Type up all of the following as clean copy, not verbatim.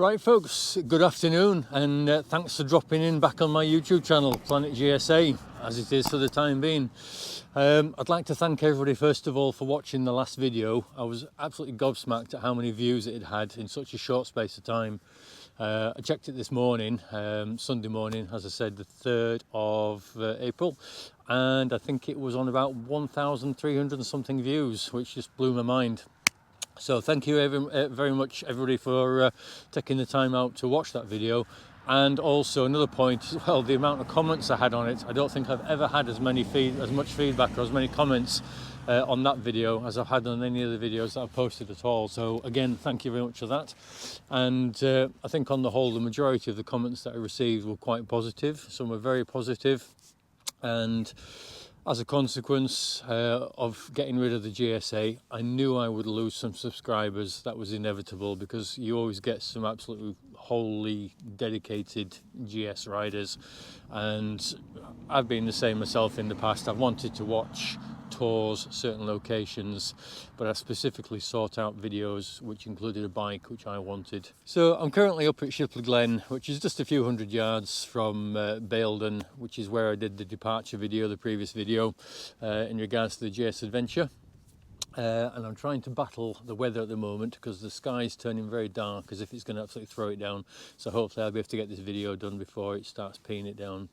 Right folks, good afternoon, and thanks for dropping in back on my YouTube channel, Planet GSA, as it is for the time being. I'd like to thank everybody first of all for watching the last video. I was absolutely gobsmacked at how many views it had in such a short space of time. I checked it this morning, Sunday morning, as I said, the 3rd of April, and I think it was on about 1,300 and something views, which just blew my mind. So thank you very much everybody for taking the time out to watch that video. And also another point as well, the amount of comments I had on it. I don't think I've ever had as much feedback or as many comments on that video as I've had on any of the videos that I've posted at all. So again, thank you very much for that. And I think on the whole, the majority of the comments that I received were quite positive. Some were very positive, and as a consequence of getting rid of the GSA, I knew I would lose some subscribers. That was inevitable, because you always get some absolutely wholly dedicated GS riders, and I've been the same myself in the past. I've wanted to watch tours, certain locations, but I specifically sought out videos which included a bike which I wanted. So I'm currently up at Shipley Glen, which is just a few hundred yards from Baildon, which is where I did the departure video, the previous video, in regards to the GS Adventure. And I'm trying to battle the weather at the moment, because the sky is turning very dark, as if it's going to absolutely throw it down. So hopefully I'll be able to get this video done before it starts peeing it down.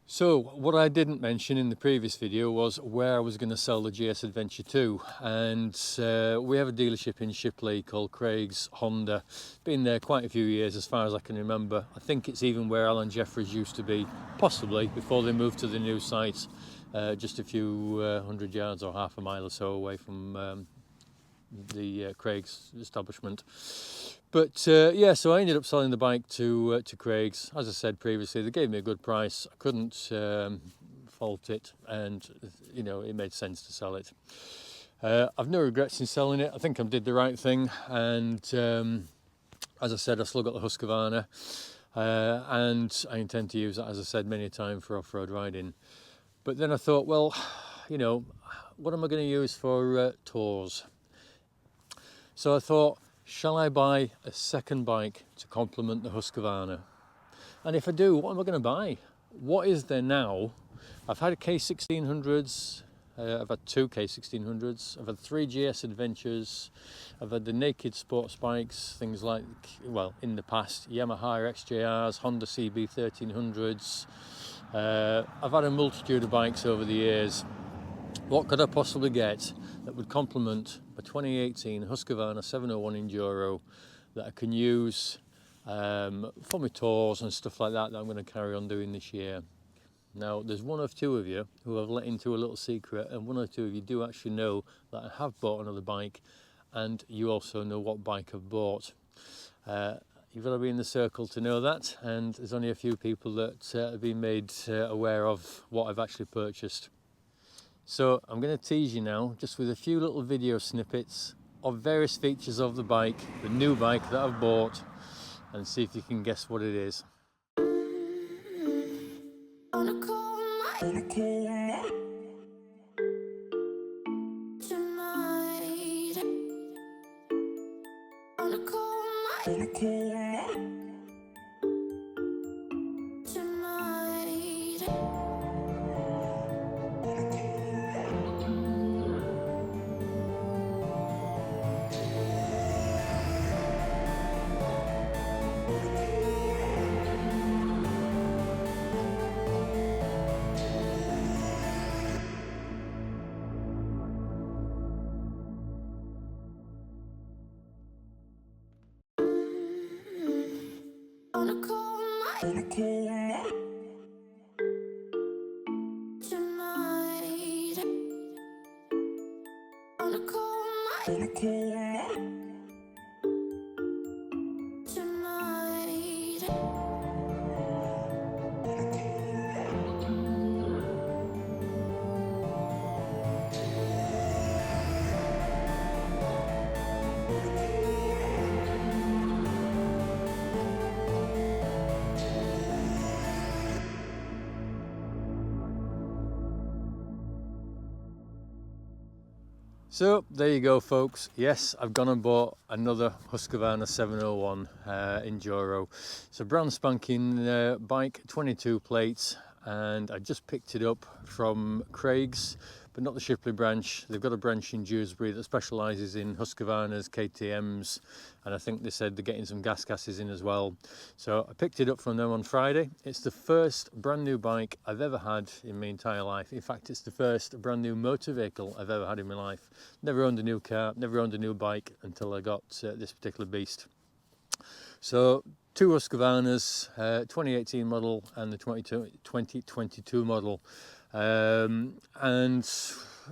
So what I didn't mention in the previous video was where I was going to sell the GS Adventure to, and we have a dealership in Shipley called Craig's Honda. Been there quite a few years as far as I can remember. I think it's even where Alan Jeffries used to be, possibly, before they moved to the new site, just a few hundred yards or half a mile or so away from the Craig's establishment. But yeah, so I ended up selling the bike to Craig's. As I said previously, they gave me a good price. I couldn't fault it, and you know, it made sense to sell it. I've no regrets in selling it. I think I did the right thing, and as I said, I've still got the Husqvarna, and I intend to use that, as I said, many a time for off-road riding. But then I thought, well, you know, what am I going to use for tours? So I thought, shall I buy a second bike to complement the Husqvarna? And if I do, what am I going to buy? What is there now? I've had K1600s, I've had two K1600s, I've had 3 GS Adventures, I've had the naked sports bikes, things like, well, in the past, Yamaha XJRs, Honda CB1300s. I've had a multitude of bikes over the years. What could I possibly get that would complement a 2018 Husqvarna 701 Enduro that I can use for my tours and stuff like that I'm going to carry on doing this year? Now, there's one or two of you who I've let into a little secret, and one or two of you do actually know that I have bought another bike, and you also know what bike I've bought. You've got to be in the circle to know that, and there's only a few people that have been made aware of what I've actually purchased. So I'm going to tease you now just with a few little video snippets of various features of the bike, the new bike that I've bought, and see if you can guess what it is. So there you go, folks. Yes, I've gone and bought another Husqvarna 701 Enduro. It's a brand spanking bike, 22 plates, and I just picked it up from Craig's, but not the Shipley branch. They've got a branch in Dewsbury that specialises in Husqvarnas, KTMs, and I think they said they're getting some gas gases in as well. So I picked it up from them on Friday. It's the first brand new bike I've ever had in my entire life. In fact, it's the first brand new motor vehicle I've ever had in my life. Never owned a new car, never owned a new bike until I got this particular beast. So two Husqvarnas, 2018 model and the 2022 model. And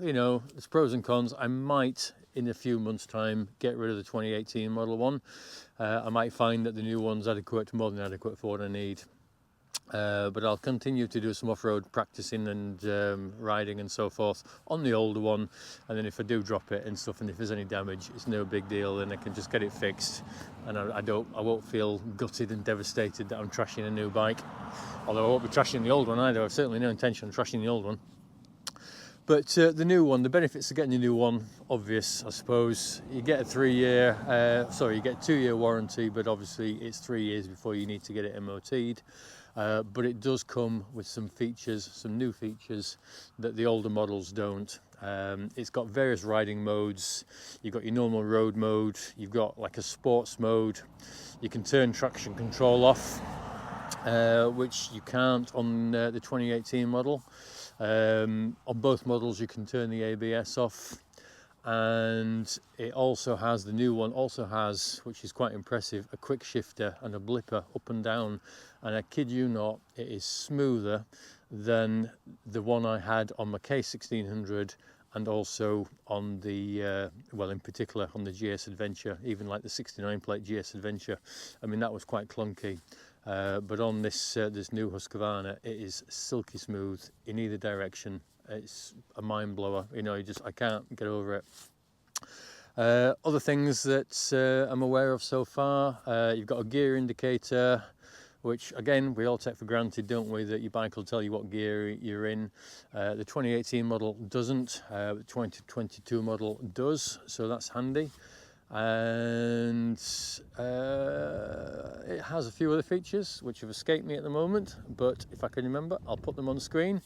you know, there's pros and cons. I might in a few months time get rid of the 2018 model one. I might find that the new one's adequate, more than adequate for what I need. But I'll continue to do some off-road practicing and riding and so forth on the older one, and then if I do drop it and stuff, and if there's any damage, it's no big deal, then I can just get it fixed, and I won't feel gutted and devastated that I'm trashing a new bike. Although I won't be trashing the old one either. I've certainly no intention of trashing the old one. But the new one, the benefits of getting a new one, obvious, I suppose. You get a 2-year warranty, but obviously it's 3 years before you need to get it MOT'd. But it does come with some features, some new features that the older models don't. It's got various riding modes. You've got your normal road mode, you've got like a sports mode. You can turn traction control off, which you can't on the 2018 model. On both models you can turn the ABS off, and it also has, the new one also has, which is quite impressive, a quick shifter and a blipper up and down, and I kid you not, it is smoother than the one I had on my K1600 and also on the well, in particular on the GS Adventure, even like the 69 plate GS Adventure. I mean, that was quite clunky. But on this new Husqvarna, it is silky smooth in either direction. It's a mind blower, you know. I can't get over it. Other things that I'm aware of so far, you've got a gear indicator, which again we all take for granted, don't we, that your bike will tell you what gear you're in. The 2018 model doesn't, the 2022 model does, so that's handy. And it has a few other features which have escaped me at the moment, but if I can remember I'll put them on screen.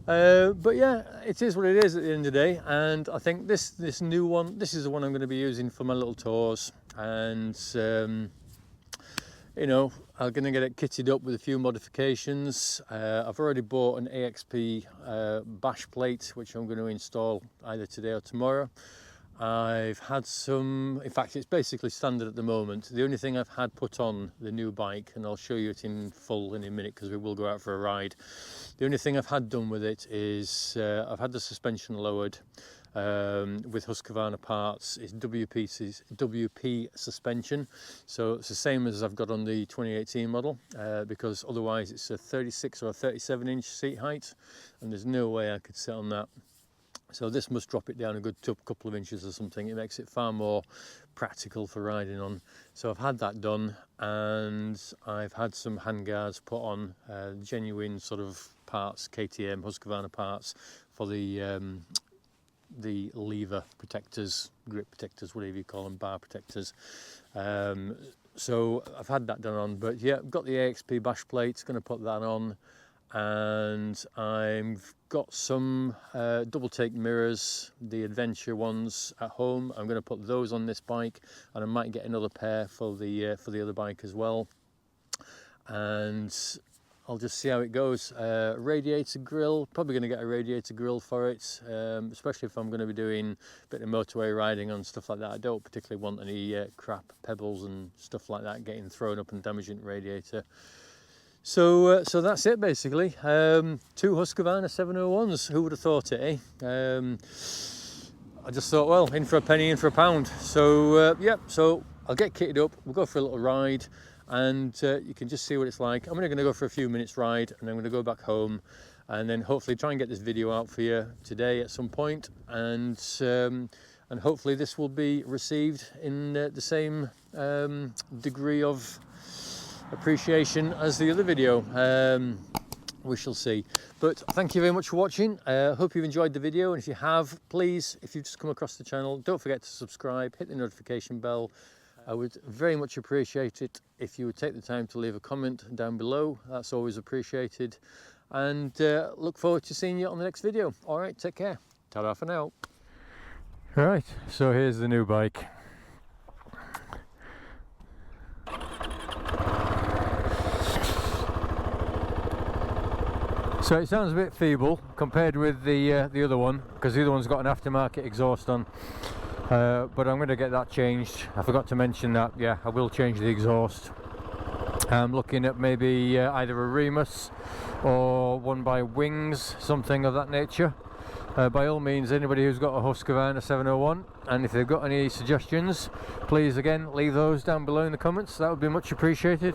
But yeah, it is what it is at the end of the day, and I think this new one, this is the one I'm going to be using for my little tours, and you know, I'm going to get it kitted up with a few modifications. I've already bought an AXP bash plate which I'm going to install either today or tomorrow. I've had some, in fact it's basically standard at the moment. The only thing I've had put on the new bike, and I'll show you it in full in a minute because we will go out for a ride. The only thing I've had done with it is I've had the suspension lowered with Husqvarna parts. It's WP suspension, so it's the same as I've got on the 2018 model, because otherwise it's a 36 or a 37 inch seat height, and there's no way I could sit on that. So this must drop it down a good couple of inches or something. It makes it far more practical for riding on. So I've had that done, and I've had some handguards put on, genuine sort of parts, KTM, Husqvarna parts, for the lever protectors, grip protectors, whatever you call them, bar protectors. So I've had that done on, but yeah, I've got the AXP bash plate, going to put that on. And I've got some double take mirrors, the Adventure ones at home. I'm going to put those on this bike, and I might get another pair for the other bike as well. And I'll just see how it goes. Radiator grill, probably going to get a radiator grill for it, especially if I'm going to be doing a bit of motorway riding and stuff like that. I don't particularly want any crap pebbles and stuff like that getting thrown up and damaging the radiator. So that's it basically. Two Husqvarna 701s, who would have thought it, eh? I just thought, well, in for a penny, in for a pound. So yeah, so I'll get kitted up, we'll go for a little ride, and you can just see what it's like. I'm only going to go for a few minutes ride, and I'm going to go back home, and then hopefully try and get this video out for you today at some point, and hopefully this will be received in the same degree of appreciation as the other video. we shall see. But thank you very much for watching. Hope you've enjoyed the video, and if you have, please, if you've just come across the channel, don't forget to subscribe, hit the notification bell. I would very much appreciate it if you would take the time to leave a comment down below. That's always appreciated. And look forward to seeing you on the next video. All right, take care. Ta-ra for now. Right, so here's the new bike. So it sounds a bit feeble compared with the other one, because the other one's got an aftermarket exhaust on. But I'm going to get that changed. I forgot to mention that. Yeah, I will change the exhaust. I'm looking at maybe either a Remus or one by Wings, something of that nature. By all means, anybody who's got a Husqvarna 701, and if they've got any suggestions, please again leave those down below in the comments. That would be much appreciated.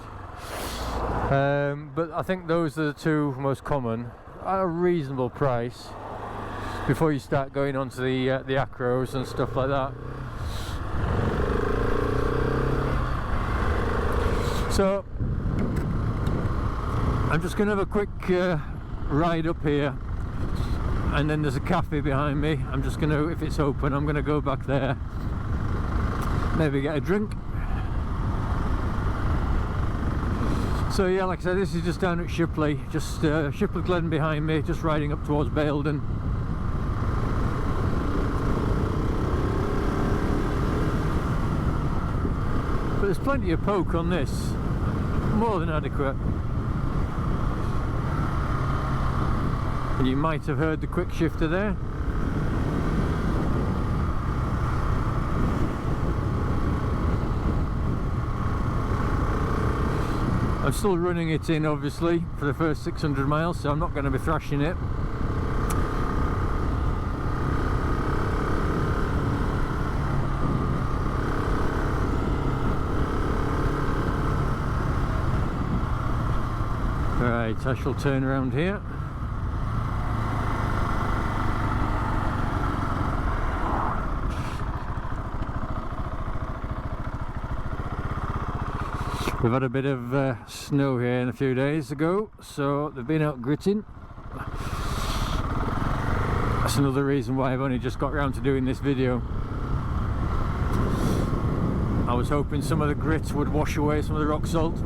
But I think those are the two most common at a reasonable price before you start going on to the Acros and stuff like that. So I'm just going to have a quick ride up here, and then there's a cafe behind me. I'm just going to, if it's open, I'm going to go back there, maybe get a drink. So yeah, like I said, this is just down at Shipley, just Shipley Glen behind me, just riding up towards Baildon. But there's plenty of poke on this, more than adequate. And you might have heard the quick shifter there. I'm still running it in, obviously, for the first 600 miles, so I'm not going to be thrashing it. Right, I shall turn around here. We've had a bit of snow here a few days ago, so they've been out gritting. That's another reason why I've only just got around to doing this video. I was hoping some of the grit would wash away some of the rock salt.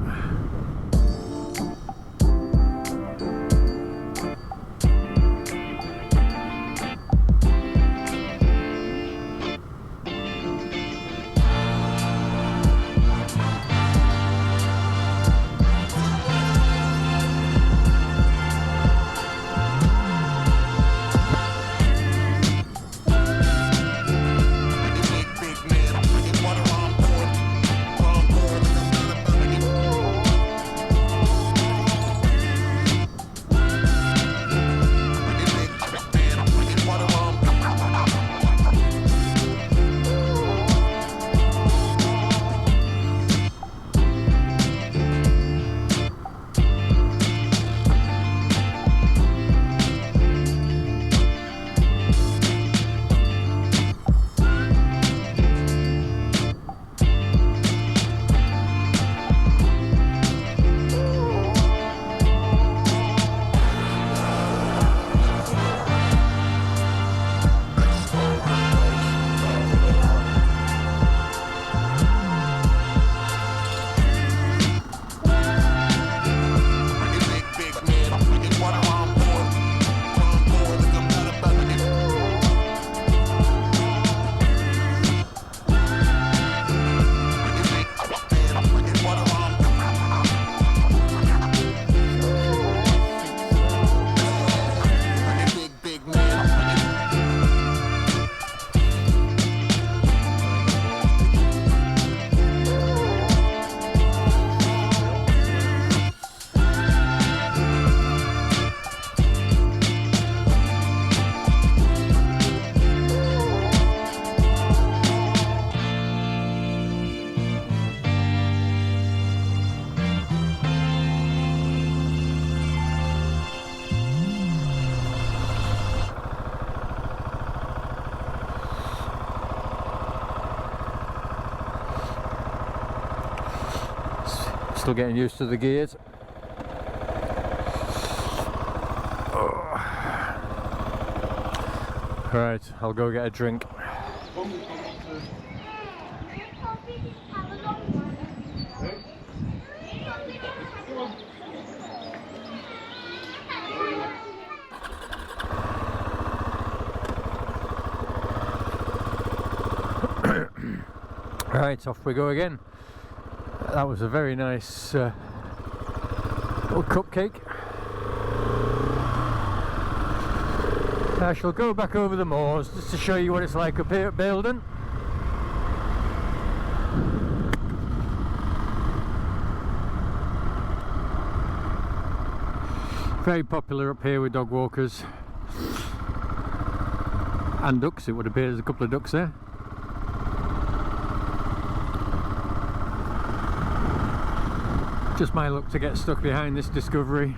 Still getting used to the gears. Right, I'll go get a drink. Right, off we go again. That was a very nice little cupcake. I shall go back over the moors just to show you what it's like up here at Baildon. Very popular up here with dog walkers and ducks. It would appear there's a couple of ducks there. Just my luck to get stuck behind this discovery.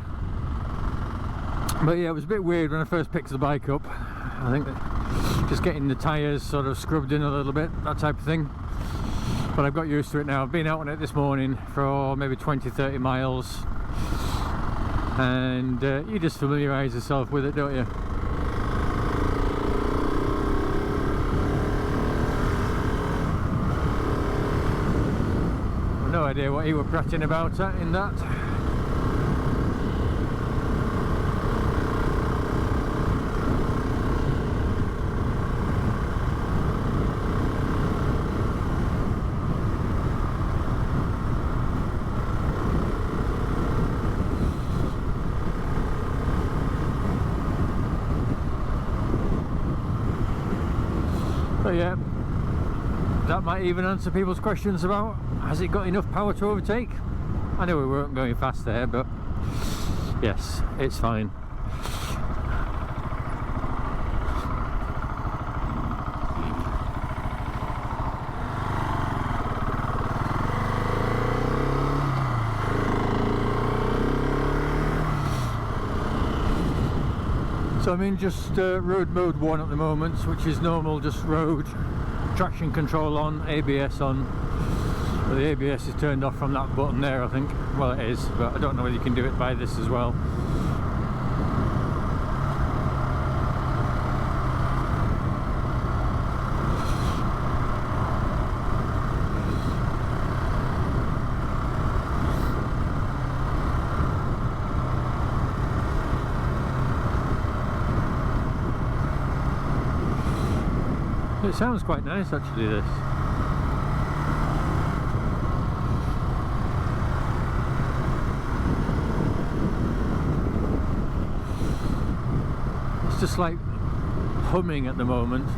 But yeah, it was a bit weird when I first picked the bike up. I think that just getting the tyres sort of scrubbed in a little bit, that type of thing. But I've got used to it now. I've been out on it this morning for maybe 20-30 miles. And you just familiarise yourself with it, don't you? No idea what he were prattling about in that. But yeah, that might even answer people's questions about, has it got enough power to overtake? I know we weren't going fast there, but yes, it's fine. So I'm in just road mode 1 at the moment, which is normal, just road, traction control on, ABS on. But the ABS is turned off from that button there, I think. Well, it is, but I don't know whether you can do it by this as well. It sounds quite nice actually, this. It's just like humming at the moment.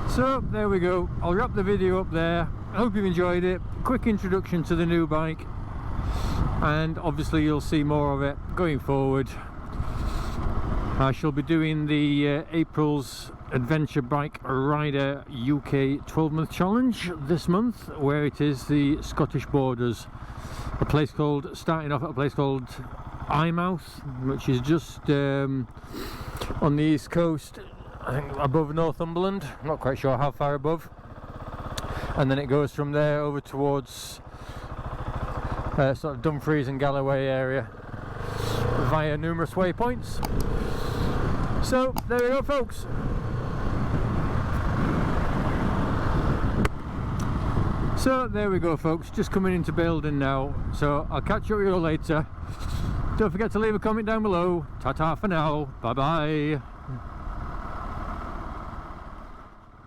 So there we go. I'll wrap the video up there. I hope you've enjoyed it. Quick introduction to the new bike, and obviously you'll see more of it going forward. I shall be doing the April's Adventure Bike Rider UK 12-month challenge this month, where it is the Scottish borders, a place called, starting off at a place called Eyemouth, which is just on the east coast, I think above Northumberland. I'm not quite sure how far above. And then it goes from there over towards sort of Dumfries and Galloway area via numerous waypoints. So there we go, folks. So there we go, folks, just coming into Baildon now, so I'll catch up with you all later. Don't forget to leave a comment down below. Ta-ta for now, bye bye.